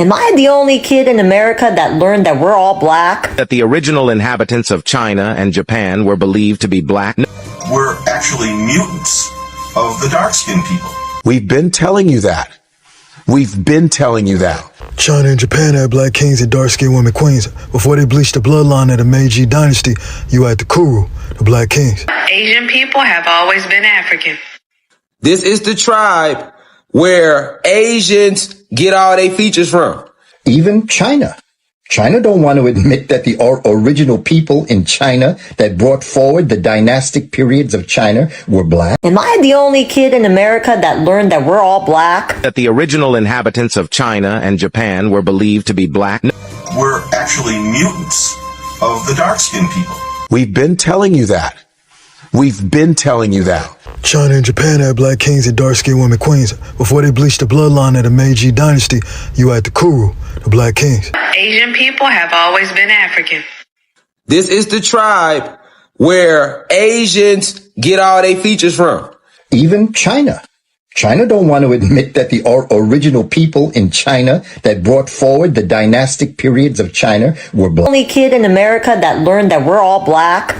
Am I the only kid in America that learned that we're all black? That the original inhabitants of China and Japan were believed to be black. We're actually mutants of the dark-skinned people. We've been telling you that. We've been telling you that. China and Japan had black kings and dark-skinned women queens. Before they bleached the bloodline of the Meiji dynasty, you had the Kuru, the black kings. Asian people have always been African. This is the tribe where Asians get all their features from. Even China. China don't want to admit that the original people in China that brought forward the dynastic periods of China were black. Am I the only kid in America that learned that we're all black? That the original inhabitants of China and Japan were believed to be black. We're actually mutants of the dark-skinned people. We've been telling you that. We've been telling you that. China and Japan had black kings and dark-skinned women queens. Before they bleached the bloodline of the Meiji dynasty, you had the Kuru, the black kings. Asian people have always been African. This is the tribe where Asians get all their features from. Even China. China don't want to admit that the original people in China that brought forward the dynastic periods of China were black. Only kid in America that learned that we're all black.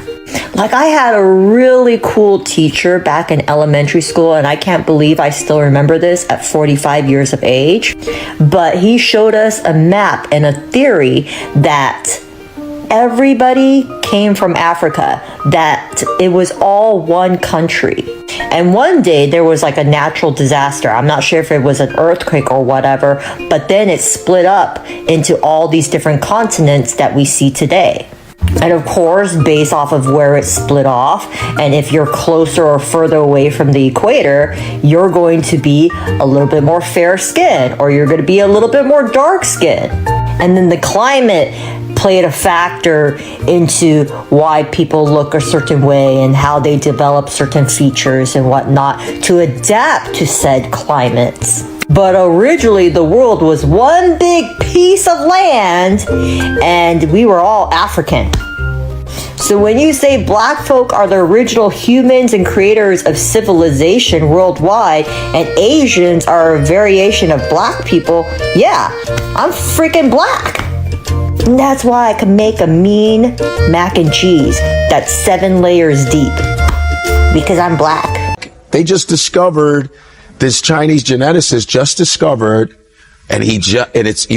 Like, I had a really cool teacher back in elementary school, and I can't believe I still remember this at 45 years of age. But he showed us a map and a theory that everybody came from Africa, that it was all one country. And one day there was like a natural disaster. I'm not sure if it was an earthquake or whatever, but then it split up into all these different continents that we see today. And of course, based off of where it split off, and if you're closer or further away from the equator, you're going to be a little bit more fair skin, or you're going to be a little bit more dark skin. And then the climate played a factor into why people look a certain way and how they develop certain features and whatnot to adapt to said climates. But originally, the world was one big piece of land, and we were all African. So when you say black folk are the original humans and creators of civilization worldwide, and Asians are a variation of black people, yeah, I'm freaking black. And that's why I can make a mean mac and cheese that's 7 layers deep. Because I'm black. They just discovered, this Chinese geneticist just discovered, and you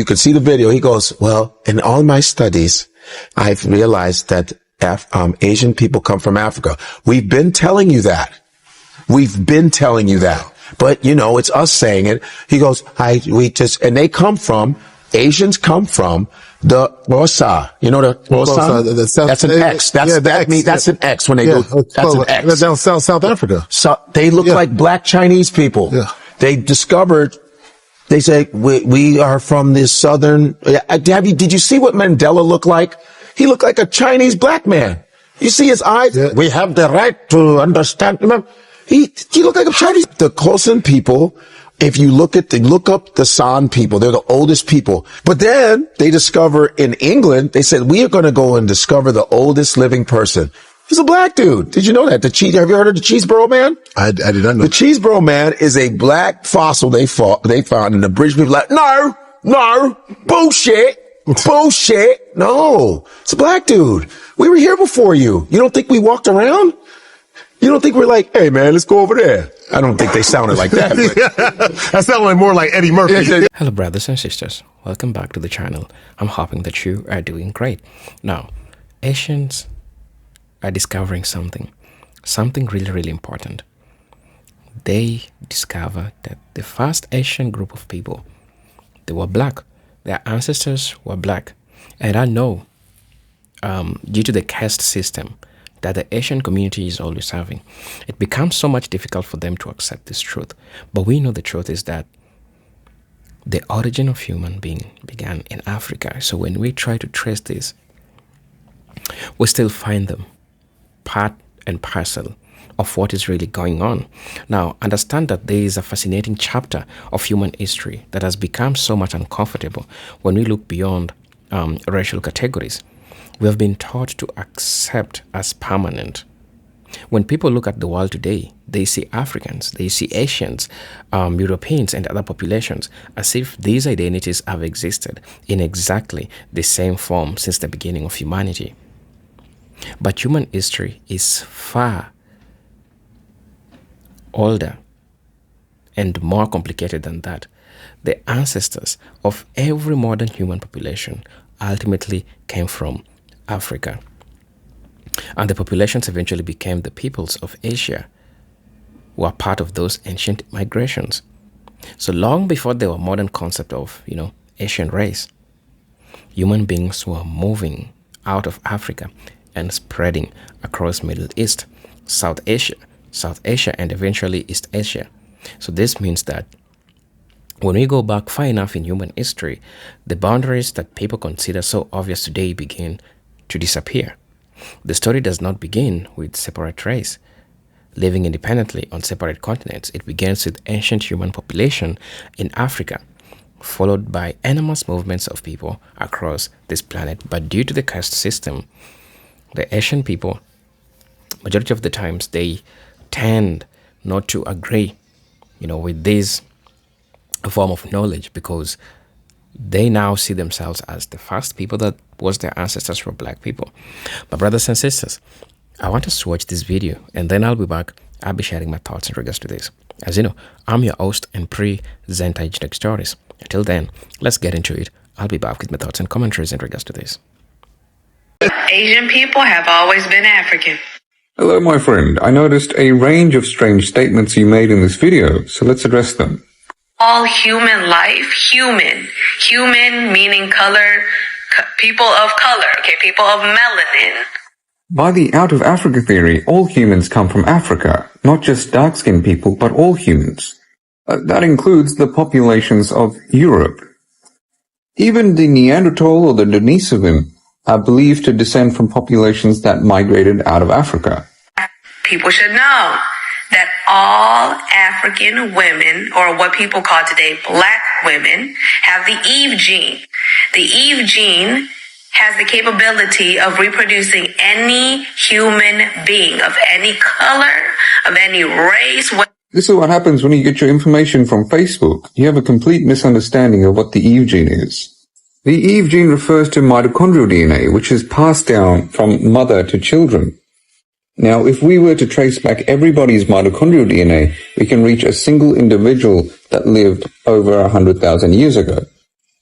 can see the video. He goes, well, in all my studies, I've realized that Asian people come from Africa. We've been telling you that. We've been telling you that. But, you know, it's us saying it. He goes, and they come from, Asians come from the Rosa. You know the Rosa? That's an X. That's an X when they go. That's an X. Down South Africa. So they look like black Chinese people. Yeah. They discovered. They say we are from this southern. Did you see what Mandela looked like? He looked like a Chinese black man. You see his eyes? Yeah. We have the right to understand. Remember, he looked like a Chinese. The Khoisan people. If you look up the San people, they're the oldest people. But then they discover in England, they said, we are going to go and discover the oldest living person. He's a black dude. Did you know that? Have you heard of the Cheeseboro Man? I did not know. The Cheeseboro Man is a black fossil they found, and the British people like, no, bullshit, bullshit. No, it's a black dude. We were here before you. You don't think we walked around? You don't think we're like, hey man, let's go over there? I don't think they sounded like that. But that sounded more like Eddie Murphy. Hello brothers and sisters, welcome back to the channel. I'm hoping that you are doing great. Now, Asians are discovering something really important. They discover that the first Asian group of people, they were black. Their ancestors were black. And I know, due to the caste system that the Asian community is always having, it becomes so much difficult for them to accept this truth. But we know the truth is that the origin of human being began in Africa. So when we try to trace this, we still find them part and parcel of what is really going on. Now, understand that there is a fascinating chapter of human history that has become so much uncomfortable when we look beyond racial categories. We have been taught to accept as permanent When people look at the world today, they see Africans, they see Asians, Europeans, and other populations as if these identities have existed in exactly the same form since the beginning of humanity. But human history is far older and more complicated than that. The ancestors of every modern human population ultimately came from Africa. And the populations eventually became the peoples of Asia, who are part of those ancient migrations. So long before there were modern concept of, Asian race, human beings were moving out of Africa and spreading across Middle East, South Asia, and eventually East Asia. So this means that when we go back far enough in human history, the boundaries that people consider so obvious today begin to disappear. The story does not begin with separate race living independently on separate continents. It begins with ancient human population in Africa, followed by enormous movements of people across this planet. But due to the caste system, the Asian people, majority of the times, they tend not to agree, with this form of knowledge, because they now see themselves as the first people that was their ancestors were black people. But brothers and sisters, I want us to watch this video, and then I'll be back. I'll be sharing my thoughts in regards to this. As you know, I'm your host and presenter Genetic Stories. Until then, let's get into it. I'll be back with my thoughts and commentaries in regards to this. Asian people have always been African. Hello, my friend. I noticed a range of strange statements you made in this video, so let's address them. All human life, human meaning color, people of color, people of melanin. By the out of Africa theory, all humans come from Africa, not just dark-skinned people, but all humans. That includes the populations of Europe. Even the Neanderthal or the Denisovan are believed to descend from populations that migrated out of Africa. People should know that all African women, or what people call today black women, have the Eve gene. The Eve gene has the capability of reproducing any human being of any color, of any race. This is what happens when you get your information from Facebook. You have a complete misunderstanding of what the Eve gene is. The Eve gene refers to mitochondrial DNA, which is passed down from mother to children. Now, if we were to trace back everybody's mitochondrial DNA, we can reach a single individual that lived over 100,000 years ago.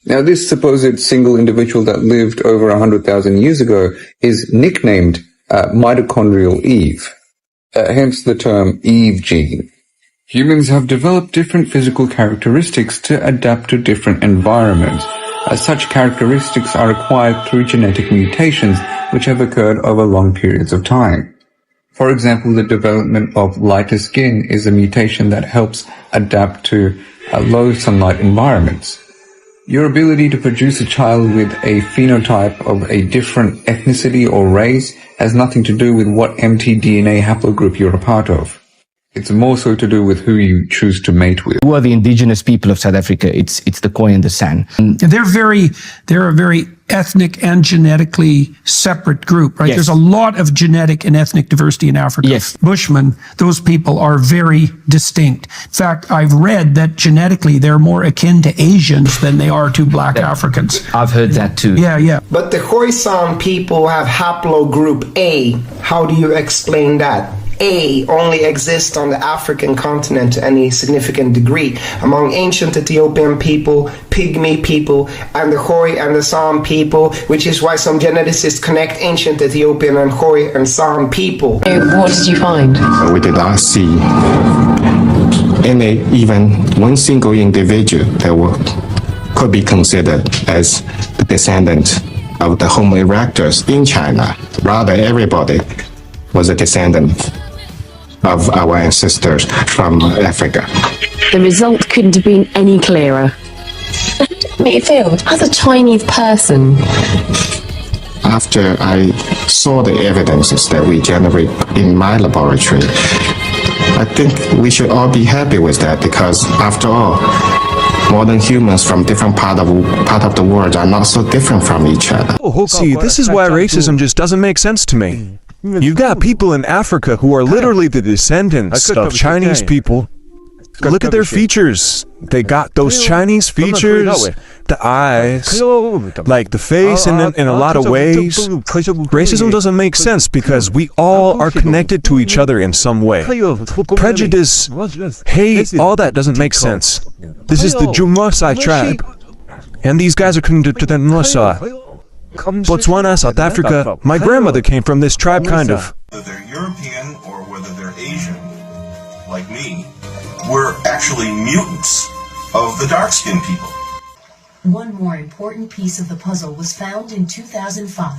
Now, this supposed single individual that lived over 100,000 years ago is nicknamed mitochondrial Eve, hence the term Eve gene. Humans have developed different physical characteristics to adapt to different environments, as such characteristics are acquired through genetic mutations which have occurred over long periods of time. For example, the development of lighter skin is a mutation that helps adapt to low sunlight environments. Your ability to produce a child with a phenotype of a different ethnicity or race has nothing to do with what mtDNA haplogroup you're a part of. It's more so to do with who you choose to mate with. Who are the indigenous people of South Africa? It's the Khoi and the San. They're a very ethnic and genetically separate group, right? Yes. There's a lot of genetic and ethnic diversity in Africa. Yes. Bushmen, those people are very distinct. In fact, I've read that genetically they're more akin to Asians than they are to black Africans. I've heard that too. Yeah. But the Khoisan people have haplogroup A. How do you explain that? A only exists on the African continent to any significant degree. Among ancient Ethiopian people, Pygmy people, and the Khoi and the San people, which is why some geneticists connect ancient Ethiopian and Khoi and San people. What did you find? We did not see even one single individual that could be considered as the descendant of the Homo erectus in China. Rather, everybody was a descendant of our ancestors from Africa. The result couldn't have been any clearer. Make you feel as a Chinese person. After I saw the evidences that we generate in my laboratory, I think we should all be happy with that, because after all, modern humans from different part of the world are not so different from each other. See, this is why racism just doesn't make sense to me. You've got people in Africa who are literally the descendants of Chinese people. Look at their features. They got those Chinese features, the eyes, like the face, and in a lot of ways, racism doesn't make sense because we all are connected to each other in some way. Prejudice, hate, all that doesn't make sense. This is the Jumasai tribe, and these guys are connected to the Nusa. Botswana, South Africa. My grandmother came from this tribe, kind of. Whether they're European or whether they're Asian, like me, we're actually mutants of the dark-skinned people. One more important piece of the puzzle was found in 2005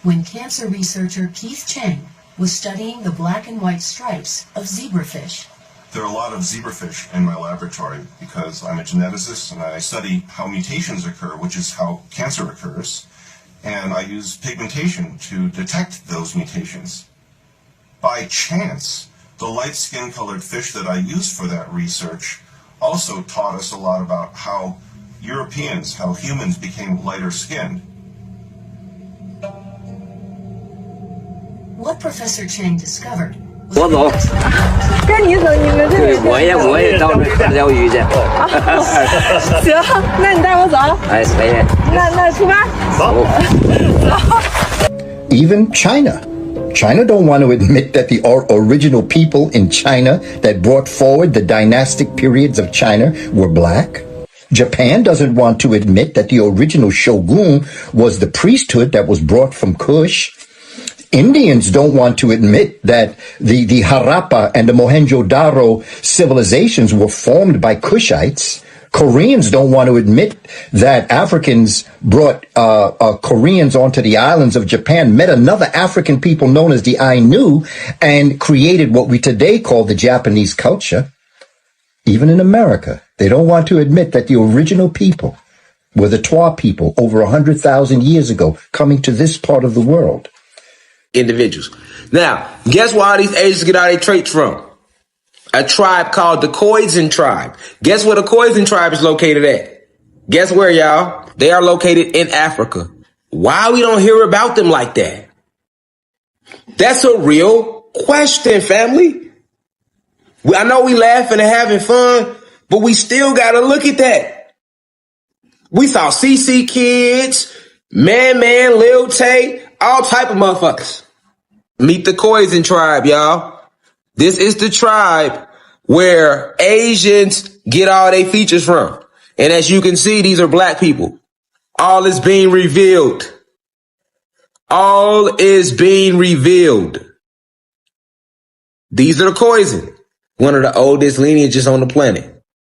when cancer researcher Keith Chang was studying the black and white stripes of zebrafish. There are a lot of zebrafish in my laboratory because I'm a geneticist and I study how mutations occur, which is how cancer occurs, and I use pigmentation to detect those mutations. By chance, the light skin-colored fish that I used for that research also taught us a lot about how Europeans, how humans became lighter skinned. What Professor Chang discovered 我走，跟你走，你们这对，我也到这看钓鱼去。行，那你带我走。哎，可以。那出发。走。 Even China. China don't want to admit that the original people in China that brought forward the dynastic periods of China were black. Japan doesn't want to admit that the original shogun was the priesthood that was brought from Kush. Indians don't want to admit that the Harappa and the Mohenjo-Daro civilizations were formed by Kushites. Koreans don't want to admit that Africans brought Koreans onto the islands of Japan, met another African people known as the Ainu, and created what we today call the Japanese culture. Even in America, they don't want to admit that the original people were the Twa people over 100,000 years ago coming to this part of the world. Individuals. Now, guess where all these Asians get all their traits from? A tribe called the Khoisan tribe. Guess where the Khoisan tribe is located at? Guess where, y'all? They are located in Africa. Why we don't hear about them like that? That's a real question, family. I know we laughing and having fun, but we still gotta look at that. We saw CC Kids, Man, Lil Tay, all type of motherfuckers. Meet the Khoisan tribe, y'all. This is the tribe where Asians get all their features from. And as you can see, these are black people. All is being revealed. All is being revealed. These are the Khoisan, one of the oldest lineages on the planet.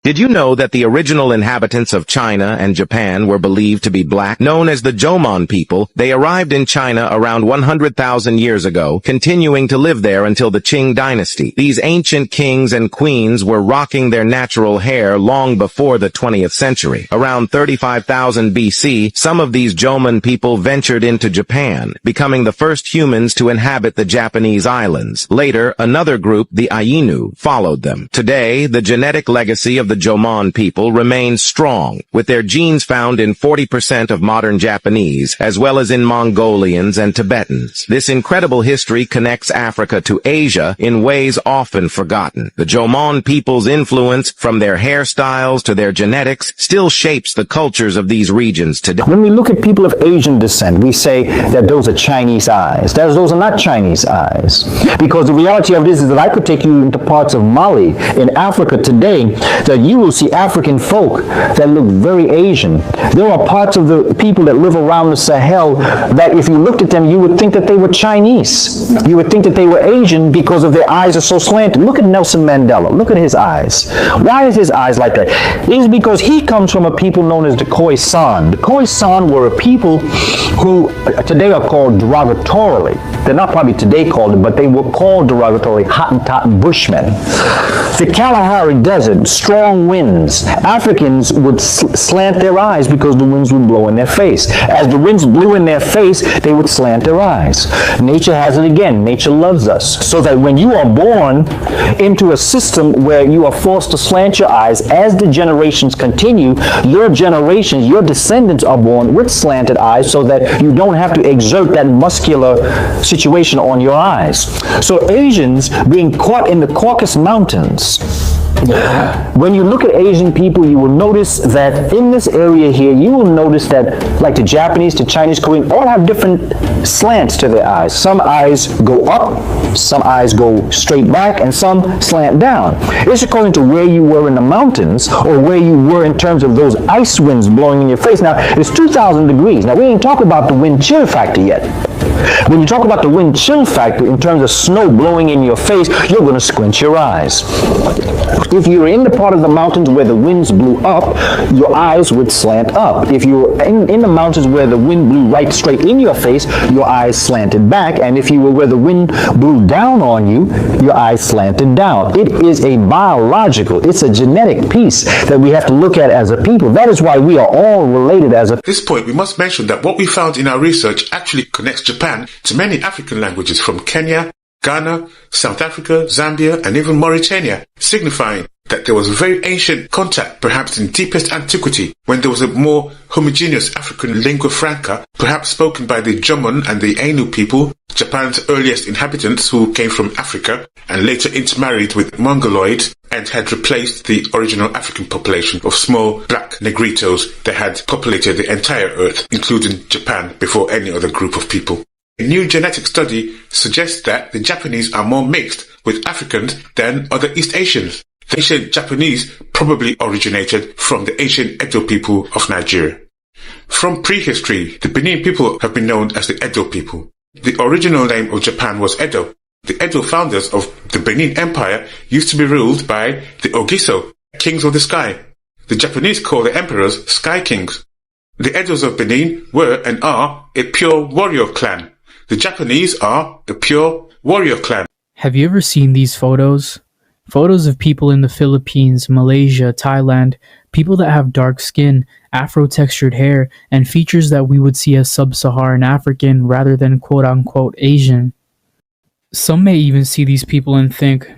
Did you know that the original inhabitants of China and Japan were believed to be black? Known as the Jomon people, they arrived in China around 100,000 years ago, continuing to live there until the Qing dynasty. These ancient kings and queens were rocking their natural hair long before the 20th century. Around 35,000 BC, some of these Jomon people ventured into Japan, becoming the first humans to inhabit the Japanese islands. Later, another group, the Ainu, followed them. Today, the genetic legacy of the Jomon people remains strong, with their genes found in 40% of modern Japanese, as well as in Mongolians and Tibetans. This incredible history connects Africa to Asia in ways often forgotten. The Jomon people's influence, from their hairstyles to their genetics, still shapes the cultures of these regions today. When we look at people of Asian descent, we say that those are Chinese eyes. Those are not Chinese eyes. Because the reality of this is that I could take you into parts of Mali, in Africa today, that you will see African folk that look very Asian. There are parts of the people that live around the Sahel that if you looked at them, you would think that they were Chinese. You would think that they were Asian because of their eyes are so slanted. Look at Nelson Mandela. Look at his eyes. Why is his eyes like that? It is because he comes from a people known as the Khoisan. The Khoisan were a people who today are called derogatorily. They're not probably today called it, but they were called derogatorily Hottentot Bushmen. The Kalahari Desert, straw strong winds, Africans would slant their eyes because the winds would blow in their face. As the winds blew in their face, they would slant their eyes. Nature has it again. Nature loves us. So that when you are born into a system where you are forced to slant your eyes, as the generations continue, your generations, your descendants are born with slanted eyes so that you don't have to exert that muscular situation on your eyes. So Asians being caught in the Caucasus Mountains, when you look at Asian people, you will notice that in this area here, you will notice that like the Japanese, the Chinese, Korean, all have different slants to their eyes. Some eyes go up, some eyes go straight back, and some slant down. It's according to where you were in the mountains or where you were in terms of those ice winds blowing in your face. Now, it's 2,000 degrees. Now, we ain't talking about the wind chill factor yet. When you talk about the wind chill factor in terms of snow blowing in your face, you're going to squint your eyes. If you're in the part of the mountains where the winds blew up, your eyes would slant up. If you're in the mountains where the wind blew right straight in your face, your eyes slanted back. And if you were where the wind blew down on you, your eyes slanted down. It is a biological, it's a genetic piece that we have to look at as a people. That is why we are all related as a... At this point, we must mention that what we found in our research actually connects Japan to many African languages from Kenya, Ghana, South Africa, Zambia, and even Mauritania, signifying that there was a very ancient contact, perhaps in deepest antiquity, when there was a more homogeneous African lingua franca, perhaps spoken by the Jomon and the Ainu people, Japan's earliest inhabitants who came from Africa and later intermarried with Mongoloids and had replaced the original African population of small black Negritos that had populated the entire earth, including Japan, before any other group of people. A new genetic study suggests that the Japanese are more mixed with Africans than other East Asians. The ancient Japanese probably originated from the ancient Edo people of Nigeria. From prehistory, the Benin people have been known as the Edo people. The original name of Japan was Edo. The Edo founders of the Benin Empire used to be ruled by the Ogiso, kings of the sky. The Japanese call the emperors sky kings. The Edos of Benin were and are a pure warrior clan. The Japanese are a pure warrior clan. Have you ever seen these photos? Photos of people in the Philippines, Malaysia, Thailand, people that have dark skin, Afro-textured hair, and features that we would see as sub-Saharan African rather than quote-unquote Asian. Some may even see these people and think,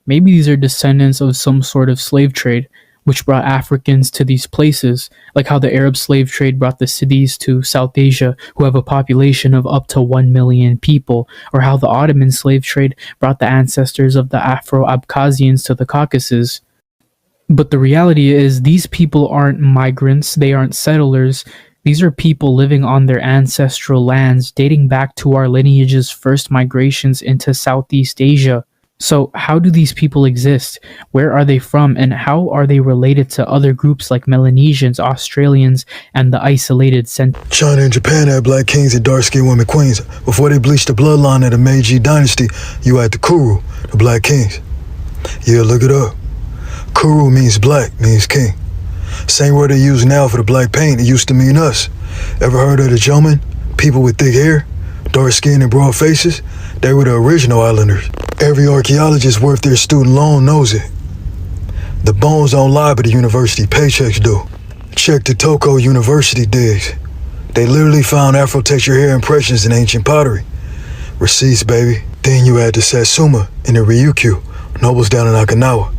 maybe these are descendants of some sort of slave trade, which brought Africans to these places, like how the Arab slave trade brought the Siddis to South Asia, who have a population of up to 1 million people, or how the Ottoman slave trade brought the ancestors of the Afro-Abkhazians to the Caucasus. But the reality is, these people aren't migrants, they aren't settlers. These are people living on their ancestral lands, dating back to our lineage's first migrations into Southeast Asia. So how do these people exist? Where are they from? And how are they related to other groups like Melanesians, Australians, and the isolated China and Japan had black kings and dark-skinned women queens. Before they bleached the bloodline of the Meiji dynasty, you had the Kuru, the black kings. Yeah, look it up. Kuru means black, means king. Same word they use now for the black paint, it used to mean us. Ever heard of the Jomon? People with thick hair, dark skin and broad faces? They were the original islanders. Every archaeologist worth their student loan knows it. The bones don't lie, but the university paychecks do. Check the Toko University digs. They literally found Afro-textured hair impressions in ancient pottery. Receipts, baby. Then you had the Satsuma and the Ryukyu, nobles down in Okinawa.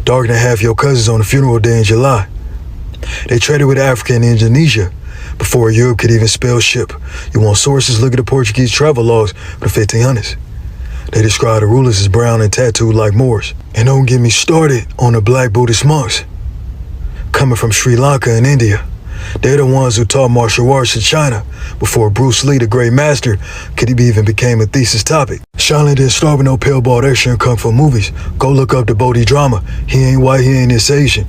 Darker than half your cousins on the funeral day in July. They traded with Africa and Indonesia before Europe could even spell ship. You want sources? Look at the Portuguese travel logs from the 1500s. They describe the rulers as brown and tattooed like Moors. And don't get me started on the black Buddhist monks coming from Sri Lanka and India. They're the ones who taught martial arts in China before Bruce Lee, the great master, could even became a thesis topic. Shaolin didn't start with no pale-balled action kung fu movies. Go look up the Bodhi drama. He ain't white, he ain't this Asian.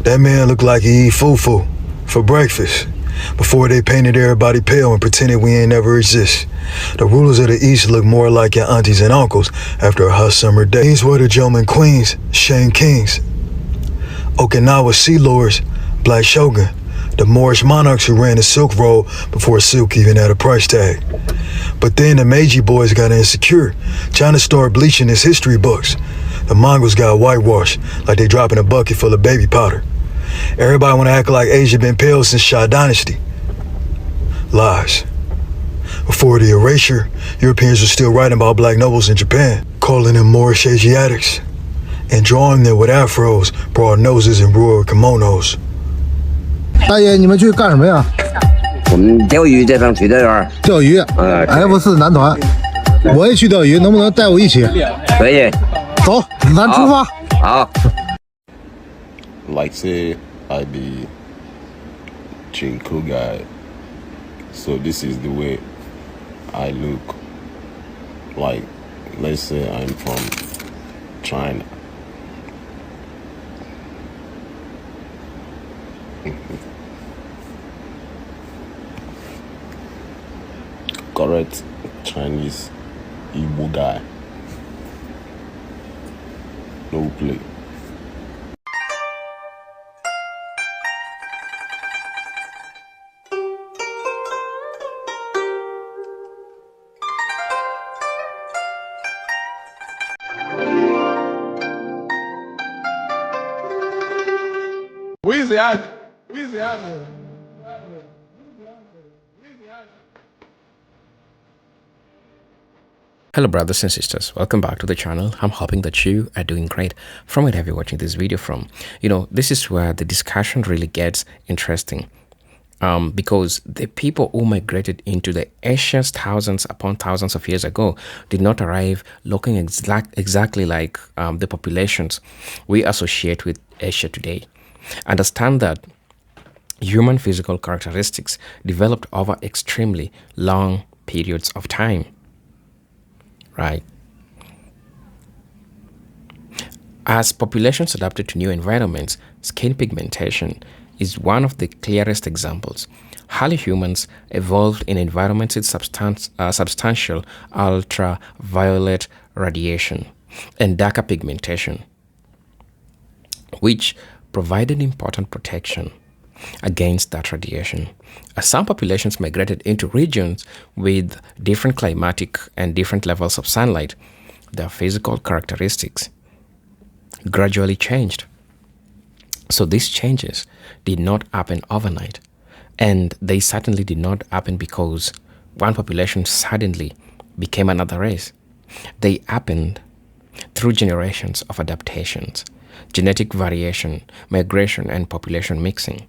That man looked like he eat fufu for breakfast before they painted everybody pale and pretended we ain't never exist. The rulers of the East look more like your aunties and uncles after a hot summer day. These were the Jomon queens, Shang kings, Okinawa sea lords, black shogun, the Moorish monarchs who ran the Silk Road before silk even had a price tag. But then the Meiji boys got insecure. China started bleaching its history books. The Mongols got whitewashed like they dropping a bucket full of baby powder. Everybody want to act like Asia been pale since Shah Dynasty. Lies. Before the erasure, Europeans were still writing about black nobles in Japan, calling them Moorish Asiatics, and drawing them with afros, broad noses, and rural kimonos. 大爷，你们去干什么呀？我们钓鱼这帮水钓员。钓鱼。F4男团，我也去钓鱼，能不能带我一起？可以。走，咱出发。好。Like say I be Chinko guy, so this is the way I look. Like, let's say I'm from China. Correct Chinese Igbo guy. No play. Louisiana. Hello brothers and sisters, welcome back to the channel. I'm hoping that you are doing great from wherever you're watching this video from. You know, this is where the discussion really gets interesting, because the people who migrated into the Asia thousands upon thousands of years ago did not arrive looking exactly like the populations we associate with Asia today. Understand that human physical characteristics developed over extremely long periods of time. Right. As populations adapted to new environments, skin pigmentation is one of the clearest examples. Early humans evolved in environments with substantial ultraviolet radiation and darker pigmentation, which provided important protection against that radiation. As some populations migrated into regions with different climatic and different levels of sunlight, their physical characteristics gradually changed. So these changes did not happen overnight, and they certainly did not happen because one population suddenly became another race. They happened through generations of adaptations, genetic variation, migration, and population mixing.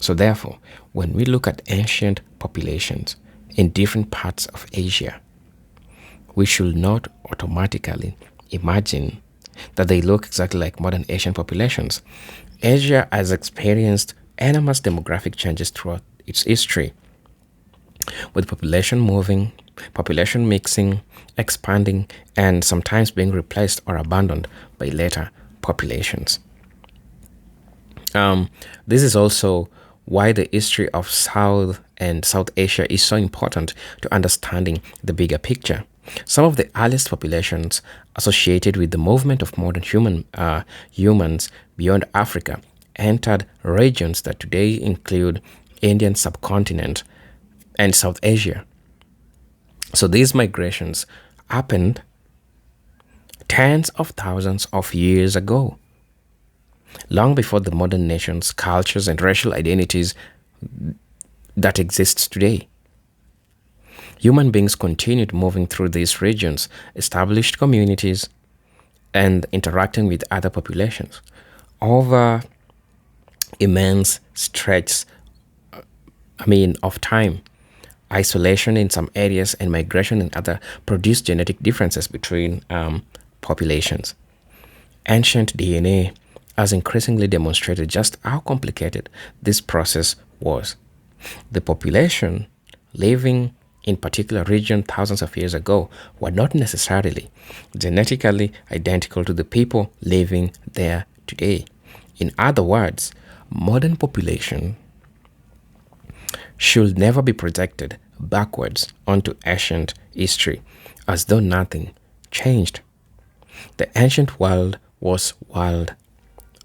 So therefore, when we look at ancient populations in different parts of Asia, we should not automatically imagine that they look exactly like modern Asian populations. Asia has experienced enormous demographic changes throughout its history, with population moving, population mixing, expanding, and sometimes being replaced or abandoned by later populations. This is also why the history of South and South Asia is so important to understanding the bigger picture. Some of the earliest populations associated with the movement of modern humans beyond Africa entered regions that today include Indian subcontinent and South Asia. So these migrations happened tens of thousands of years ago, long before the modern nations, cultures, and racial identities that exist today. Human beings continued moving through these regions, established communities, and interacting with other populations over immense stretches of time. Isolation in some areas and migration in other produced genetic differences between populations. Ancient DNA has increasingly demonstrated just how complicated this process was. The population living in particular region thousands of years ago were not necessarily genetically identical to the people living there today. In other words, modern population should never be projected backwards onto ancient history as though nothing changed. The ancient world was world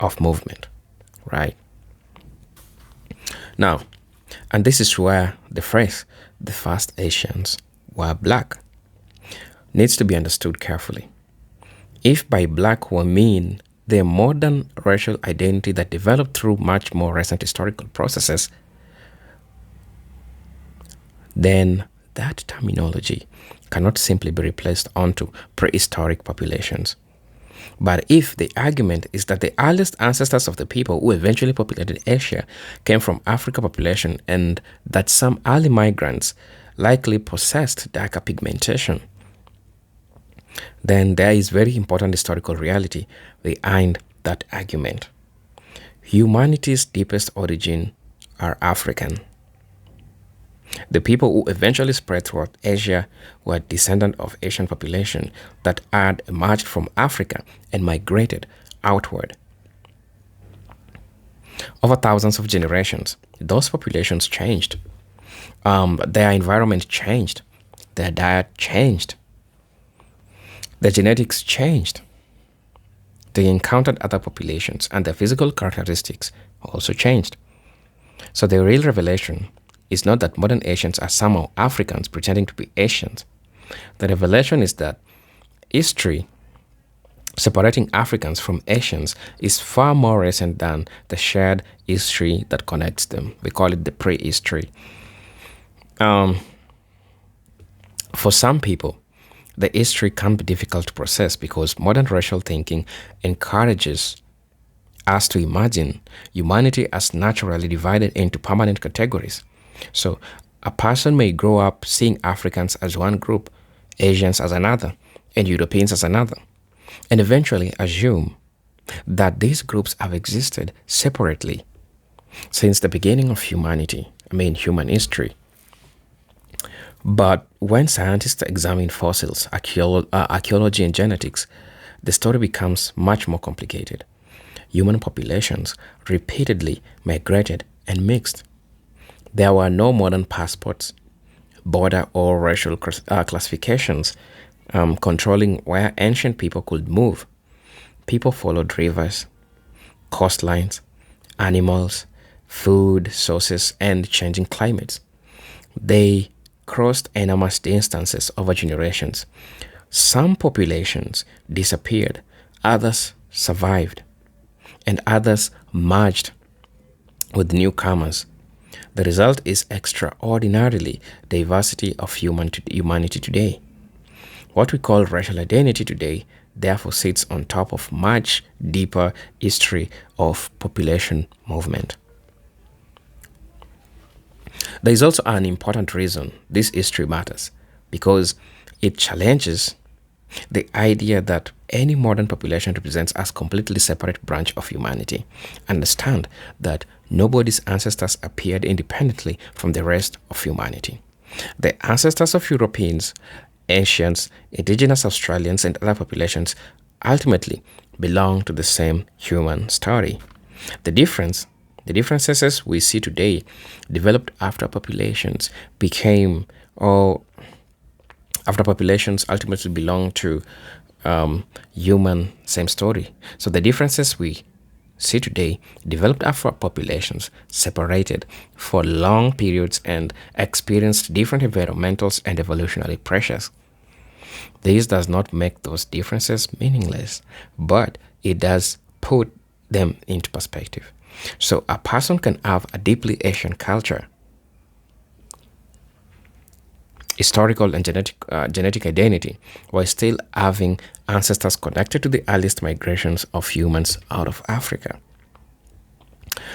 of movement, right? Now, and this is where the phrase, the first Asians were black, needs to be understood carefully. If by black we mean the modern racial identity that developed through much more recent historical processes, then that terminology cannot simply be replaced onto prehistoric populations. But if the argument is that the earliest ancestors of the people who eventually populated Asia came from African population and that some early migrants likely possessed darker pigmentation, then there is very important historical reality behind that argument. Humanity's deepest origin are African. The people who eventually spread throughout Asia were descendants of Asian population that had emerged from Africa and migrated outward. Over thousands of generations, those populations changed. Their environment changed. Their diet changed. Their genetics changed. They encountered other populations and their physical characteristics also changed. So the real revelation is not that modern Asians are somehow Africans pretending to be Asians. The revelation is that history separating Africans from Asians is far more recent than the shared history that connects them. We call it the prehistory. For some people, the history can be difficult to process because modern racial thinking encourages us to imagine humanity as naturally divided into permanent categories. So a person may grow up seeing Africans as one group, Asians as another, and Europeans as another, and eventually assume that these groups have existed separately since the beginning of humanity, human history. But when scientists examine fossils, archaeology, and genetics, the story becomes much more complicated. Human populations repeatedly migrated and mixed. There were no modern passports, border or racial classifications controlling where ancient people could move. People followed rivers, coastlines, animals, food sources, and changing climates. They crossed enormous distances over generations. Some populations disappeared, others survived, and others merged with newcomers. The result is extraordinarily diversity of humanity today. What we call racial identity today therefore sits on top of much deeper history of population movement. There is also an important reason this history matters, because it challenges the idea that any modern population represents as completely separate branch of humanity. Understand that nobody's ancestors appeared independently from the rest of humanity. The ancestors of Europeans, Asians, indigenous Australians, and other populations ultimately belong to the same human story. The differences we see today developed after populations ultimately belong to human same story. So the differences we see today developed after populations separated for long periods and experienced different environmental and evolutionary pressures. This does not make those differences meaningless, but it does put them into perspective. So a person can have a deeply Asian culture, historical and genetic identity, while still having ancestors connected to the earliest migrations of humans out of Africa.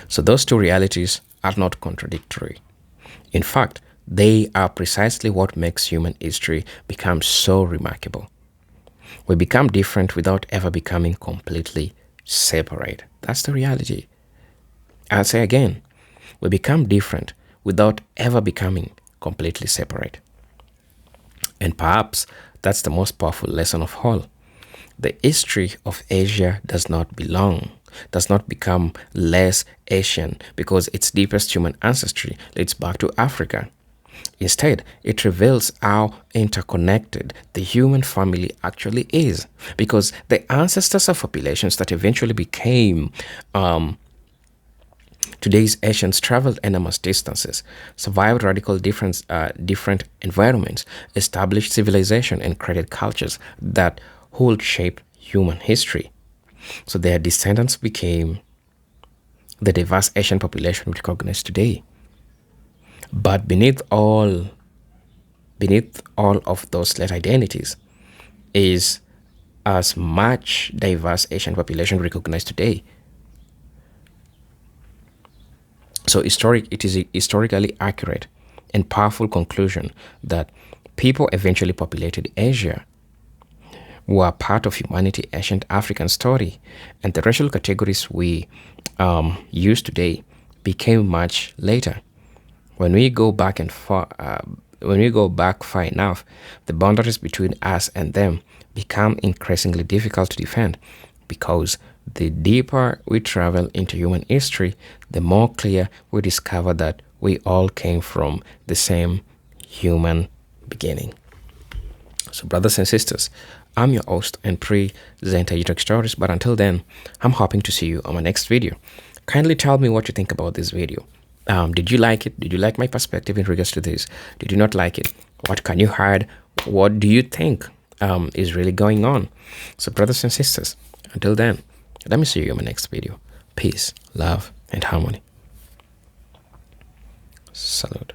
So those two realities are not contradictory. In fact, they are precisely what makes human history become so remarkable. We become different without ever becoming completely separate. That's the reality. I'll say again, we become different without ever becoming completely separate. And perhaps that's the most powerful lesson of all. The history of Asia does not become less Asian because its deepest human ancestry leads back to Africa. Instead, it reveals how interconnected the human family actually is, because the ancestors of populations that eventually became today's Asians traveled enormous distances, survived radical different environments, established civilization, and created cultures that hold shape human history. So their descendants became the diverse Asian population we recognize today. But beneath all of those later identities is as much diverse Asian population recognized today. So it is a historically accurate and powerful conclusion that people eventually populated Asia were part of humanity's ancient African story, and the racial categories we use today became much later. When we go back far enough, the boundaries between us and them become increasingly difficult to defend, because the deeper we travel into human history, the more clear we discover that we all came from the same human beginning. So brothers and sisters, I'm your host and presenter Utox Stories, but until then, I'm hoping to see you on my next video. Kindly tell me what you think about this video. Did you like it? Did you like my perspective in regards to this? Did you not like it? What can you hide? What do you think is really going on? So brothers and sisters, until then, let me see you in my next video. Peace, love, and harmony. Salute.